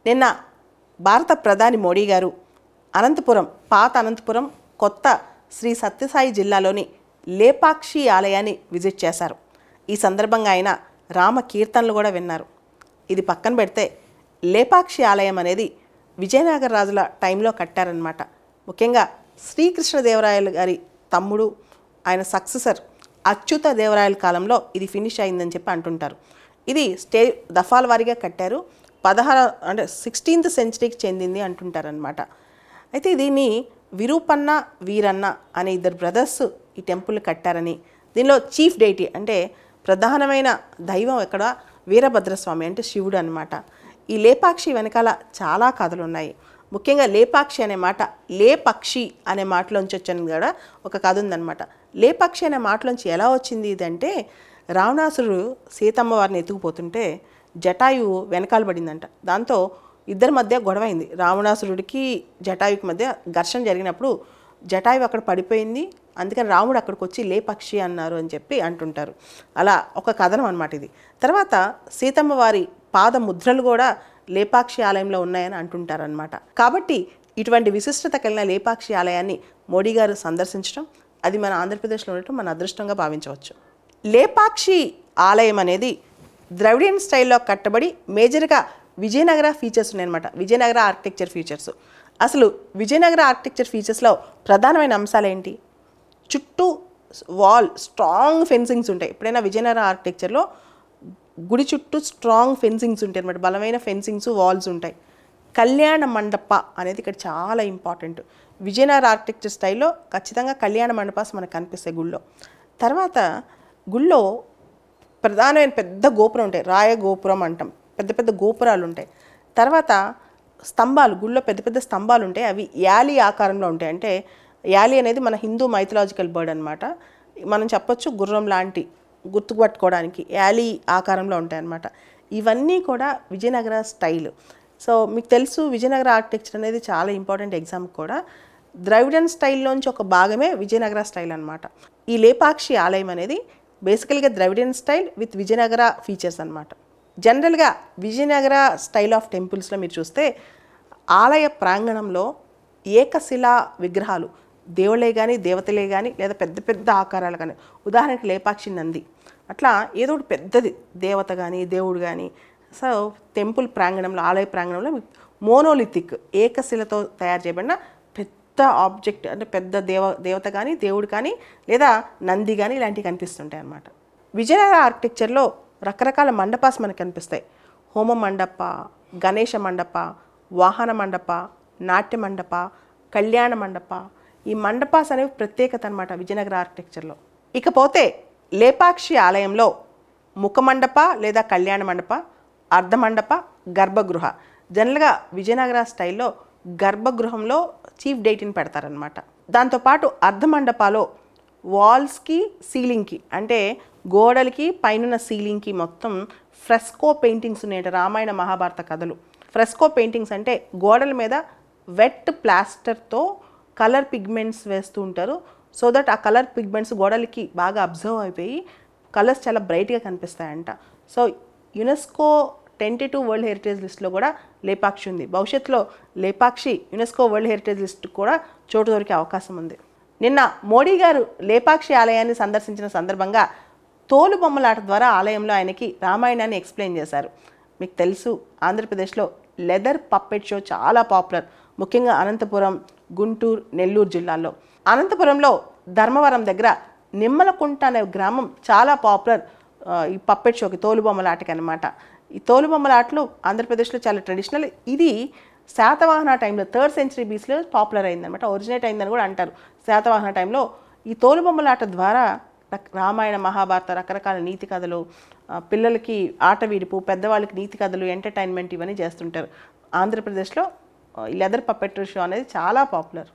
నిన్న భారత ప్రధాని మోడీ గారు అనంతపురం, పాత అనంతపురం, కొత్త శ్రీ సత్యసాయి జిల్లాలోని లేపాక్షి ఆలయాన్ని విజిట్ చేశారు. ఈ సందర్భంగా ఆయన రామ కీర్తనలు కూడా విన్నారు. ఇది పక్కన పెడితే లేపాక్షి ఆలయం అనేది విజయనగర రాజుల టైంలో కట్టారనమాట. ముఖ్యంగా శ్రీకృష్ణదేవరాయలు గారి తమ్ముడు, ఆయన సక్సెసర్ అచ్యుత దేవరాయల కాలంలో ఇది ఫినిష్ అయిందని చెప్పి అంటుంటారు. ఇది దఫాల వారీగా కట్టారు. 16th సెంచరీకి చెందింది అంటుంటారనమాట. అయితే దీన్ని విరూపన్న, వీరన్న అనే ఇద్దరు బ్రదర్స్ ఈ టెంపుల్ కట్టారని, దీనిలో చీఫ్ డైటీ అంటే ప్రధానమైన దైవం ఎక్కడ వీరభద్రస్వామి అంటే శివుడు అనమాట. ఈ లేపాక్షి వెనకాల చాలా కథలు ఉన్నాయి. ముఖ్యంగా లేపాక్షి అనే మాట లేపక్షి అనే మాటలోంచి వచ్చింది కూడా ఒక కథ ఉందన్నమాట. లేపాక్షి అనే మాటలోంచి ఎలా వచ్చింది ఇదంటే, రావణాసురుడు సీతమ్మ వారిని ఎత్తుకుపోతుంటే జటాయువు వెనకాల పడిందంట. దాంతో ఇద్దరి మధ్య గొడవైంది. రావణాసురుడికి జటాయువుకి మధ్య ఘర్షణ జరిగినప్పుడు జటాయువు అక్కడ పడిపోయింది. అందుకని రాముడు అక్కడికి వచ్చి లేపక్షి అన్నారు అని చెప్పి అంటుంటారు. అలా ఒక కథనం అనమాట ఇది. తర్వాత సీతమ్మ వారి పాద ముద్రలు కూడా లేపాక్షి ఆలయంలో ఉన్నాయని అంటుంటారనమాట. కాబట్టి ఇటువంటి విశిష్టత కలిగిన లేపాక్షి ఆలయాన్ని మోడీ గారు సందర్శించడం, అది మన ఆంధ్రప్రదేశ్లో ఉండటం మన అదృష్టంగా భావించవచ్చు. లేపాక్షి ఆలయం అనేది ద్రవిడియన్ స్టైల్లో కట్టబడి మేజర్గా విజయనగర ఫీచర్స్ ఉన్నాయన్నమాట. Vijayanagara architecture features. అసలు విజయనగర ఆర్కిటెక్చర్ ఫీచర్స్లో ప్రధానమైన అంశాలు ఏంటి? చుట్టూ వాల్ స్ట్రాంగ్ ఫెన్సింగ్స్ ఉంటాయి. ఎప్పుడైనా విజయనగర ఆర్కిటెక్చర్లో గుడి చుట్టూ స్ట్రాంగ్ ఫెన్సింగ్స్ ఉంటాయి అనమాట. బలమైన ఫెన్సింగ్స్, వాల్స్ ఉంటాయి. కళ్యాణ మండప అనేది ఇక్కడ చాలా ఇంపార్టెంట్. విజయనగర ఆర్కిటెక్చర్ స్టైల్లో ఖచ్చితంగా కళ్యాణ మండపాస్ మనకు కనిపిస్తాయి గుళ్ళో. తర్వాత గుళ్ళో ప్రధానమైన పెద్ద గోపురం ఉంటాయి, రాయ గోపురం అంటాం. పెద్ద పెద్ద గోపురాలు ఉంటాయి. తర్వాత స్తంభాలు, గుళ్ళో పెద్ద పెద్ద స్తంభాలు ఉంటాయి. అవి యాలి ఆకారంలో ఉంటాయి. అంటే యాలి అనేది మన హిందూ మైథలాజికల్ బర్డ్ అనమాట. మనం చెప్పొచ్చు గుర్రం లాంటి, గుర్తుపట్టుకోవడానికి యాలి ఆకారంలో ఉంటాయి అన్నమాట. ఇవన్నీ కూడా విజయనగర స్టైల్. సో మీకు తెలుసు విజయనగర ఆర్కిటెక్చర్ అనేది చాలా ఇంపార్టెంట్ ఎగ్జామ్ కూడా. ద్రవిడియన్ స్టైల్లోంచి ఒక భాగమే విజయనగర స్టైల్ అనమాట. ఈ లేపాక్షి ఆలయం అనేది బేసికల్గా Dravidian style with Vijayanagara features అనమాట. జనరల్గా విజయనగర స్టైల్ ఆఫ్ టెంపుల్స్లో మీరు చూస్తే ఆలయ ప్రాంగణంలో ఏకశిలా విగ్రహాలు, దేవుళ్ళే కానీ దేవతలే కానీ లేదా పెద్ద పెద్ద ఆకారాలు కానీ, ఉదాహరణకి లేపాక్షి నంది, అట్లా ఏదో ఒకటి పెద్దది దేవత కానీ దేవుడు కానీ. సో టెంపుల్ ప్రాంగణంలో, ఆలయ ప్రాంగణంలో మోనోలిథిక్ ఏకశిలతో తయారు చేయబడిన పెద్ద ఆబ్జెక్ట్ అంటే పెద్ద దేవత కానీ దేవుడు కానీ లేదా నంది కానీ ఇలాంటివి కనిపిస్తుంటాయి అన్నమాట. విజయనగర ఆర్కిటెక్చర్లో రకరకాల మండపాస్ మనకు కనిపిస్తాయి. హోమ మండప, గణేష మండప, వాహన మండప, నాట్య మండప, కళ్యాణ మండప. ఈ మండపాస్ అనేవి ప్రత్యేకత అనమాట విజయనగర ఆర్కిటెక్చర్లో. ఇకపోతే లేపాక్షి ఆలయంలో ముఖమండప లేదా కళ్యాణ మండప, అర్ధమండప, గర్భగృహ. జనరల్గా విజయనగర స్టైల్లో గర్భగృహంలో చీఫ్ డైటీని పెడతారనమాట. దాంతోపాటు అర్ధమండపాలో వాల్స్కి, సీలింగ్కి అంటే గోడలకి పైన సీలింగ్కి మొత్తం ఫ్రెస్కో పెయింటింగ్స్ ఉన్నాయంట. రామాయణ మహాభారత కథలు. ఫ్రెస్కో పెయింటింగ్స్ అంటే గోడల మీద వెట్ ప్లాస్టర్తో కలర్ పిగ్మెంట్స్ వేస్తూ ఉంటారు. సో దట్ ఆ కలర్ పిగ్మెంట్స్ గోడలకి బాగా అబ్జర్వ్ అయిపోయి కలర్స్ చాలా బ్రైట్గా కనిపిస్తాయంట. So UNESCO tentative world heritage లిస్ట్లో కూడా లేపాక్షి ఉంది. భవిష్యత్తులో Lepakshi UNESCO world heritage list కూడా చోటు దొరికే అవకాశం ఉంది. నిన్న మోడీ గారు లేపాక్షి ఆలయాన్ని సందర్శించిన సందర్భంగా తోలుబొమ్మలాట ద్వారా ఆలయంలో ఆయనకి రామాయణాన్ని ఎక్స్ప్లెయిన్ చేశారు. మీకు తెలుసు ఆంధ్రప్రదేశ్లో లెదర్ పప్పెట్ షో చాలా పాపులర్, ముఖ్యంగా అనంతపురం, గుంటూరు, నెల్లూరు జిల్లాల్లో. అనంతపురంలో ధర్మవరం దగ్గర నిమ్మలకుంట అనే గ్రామం చాలా పాపులర్ ఈ పప్పెట్ షోకి, తోలుబొమ్మలాటకి అనమాట. ఈ తోలుబొమ్మలాటలు ఆంధ్రప్రదేశ్లో చాలా ట్రెడిషనల్. ఇది శాతవాహన టైంలో 3rd century BCలో పాపులర్ అయిందనమాట. ఒరిజినేట్ అయిందని కూడా అంటారు. శాతవాహన టైంలో ఈ తోలుబొమ్మలాట ద్వారా రామాయణ మహాభారత రకరకాల నీతి కథలు, పిల్లలకి ఆట విడుపు, పెద్దవాళ్ళకి నీతి కథలు, ఎంటర్టైన్మెంట్ ఇవన్నీ చేస్తుంటారు. ఆంధ్రప్రదేశ్లో ఈ లెదర్ పప్పెట్ షో అనేది చాలా పాపులర్.